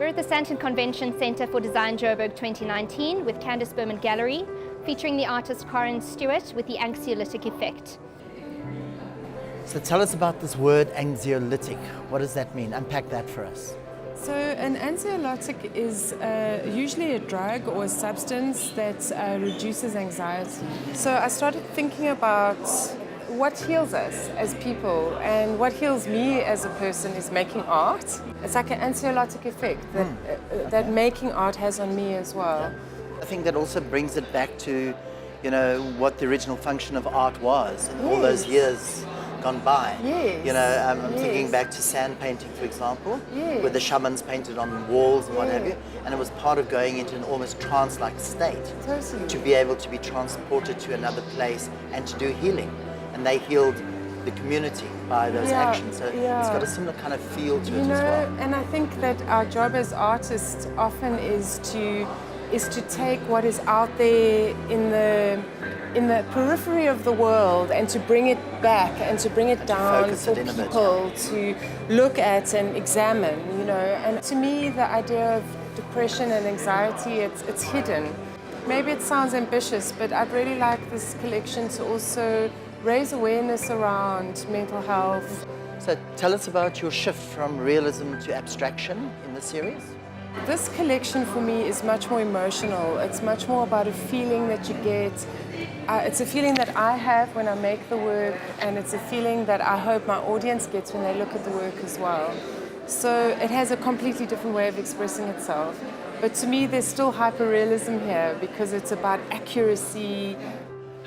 We're at the Sandton Convention Centre for Design Joburg 2019 with Candice Berman Gallery, featuring the artist Stewart with the anxiolytic effect. So tell us about this word anxiolytic. What does that mean? Unpack that for us. So an anxiolytic is usually a drug or a substance that reduces anxiety. So I started thinking about what heals us as people, and what heals me as a person is making art. It's like an anxiolytic effect that making art has on me as well. I think that also brings it back to, what the original function of art was in all those years gone by. Yes. I'm thinking back to sand painting, for example, Yes. where the shamans painted on walls and what have you, and it was part of going into an almost trance-like state. Totally. To be able to be transported to another place and to do healing. And they healed the community by those actions. So it's got a similar kind of feel to it as well. And I think that our job as artists often is to take what is out there in the periphery of the world and to bring it back and to bring it down for people to look at and examine, And to me, the idea of depression and anxiety, it's hidden. Maybe it sounds ambitious, but I'd really like this collection to also raise awareness around mental health. So tell us about your shift from realism to abstraction in the series. This collection for me is much more emotional. It's much more about a feeling that you get. It's a feeling that I have when I make the work, and it's a feeling that I hope my audience gets when they look at the work as well. So it has a completely different way of expressing itself. But to me, there's still hyperrealism here because it's about accuracy.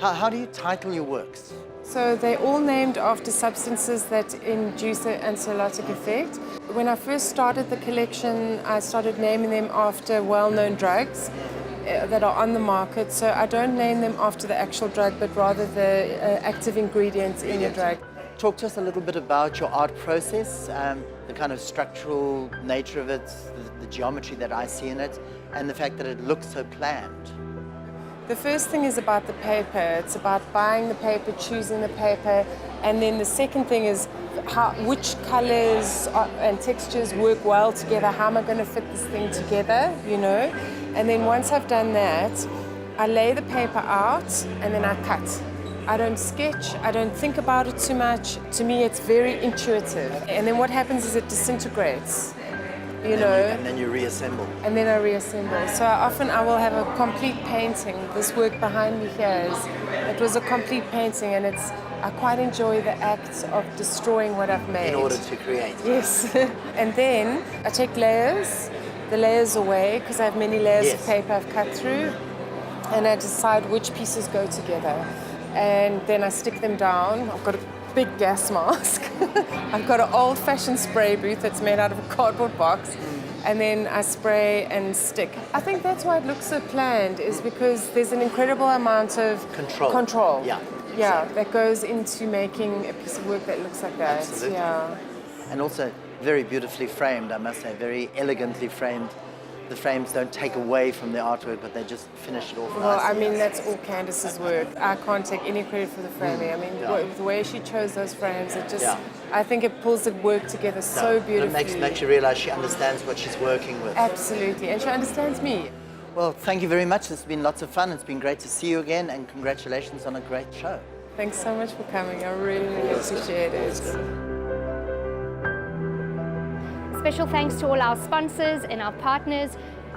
How do you title your works? So they're all named after substances that induce an anxiolytic effect. When I first started the collection, I started naming them after well-known drugs that are on the market. So I don't name them after the actual drug, but rather the active ingredients in the drug. Talk to us a little bit about your art process, the kind of structural nature of it, the geometry that I see in it, and the fact that it looks so planned. The first thing is about the paper. It's about buying the paper, choosing the paper, and then the second thing is which colors and textures work well together. How am I going to fit this thing together, And then once I've done that, I lay the paper out and then I cut. I don't sketch, I don't think about it too much. To me, it's very intuitive. And then what happens is it disintegrates. And then you reassemble. And then I reassemble. So I will have a complete painting. This work behind me here it was a complete painting, and I quite enjoy the act of destroying what I've made. In order to create. Yes. And then I take the layers away, because I have many layers of paper I've cut through, and I decide which pieces go together. And then I stick them down. I've got a big gas mask. I've got an old-fashioned spray booth that's made out of a cardboard box, and then I spray and stick. I think that's why it looks so planned, is because there's an incredible amount of control. That goes into making a piece of work that looks like that. Absolutely. Yeah. And also very beautifully framed, I must say, very elegantly framed. The frames don't take away from the artwork, but they just finish it off nicely. Well, I mean, that's all Candice's work. I can't take any credit for the framing. I mean, the way she chose those frames, I think it pulls the work together so beautifully. It makes you realize she understands what she's working with. Absolutely, and she understands me. Well, thank you very much. It's been lots of fun. It's been great to see you again, and congratulations on a great show. Thanks so much for coming. I really, really appreciate it. Special thanks to all our sponsors and our partners.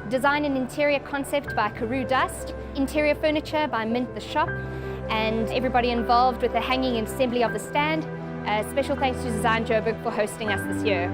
Design and interior concept by Karoo Dust, interior furniture by Mint the Shop, and everybody involved with the hanging and assembly of the stand. Special thanks to Design Joburg for hosting us this year.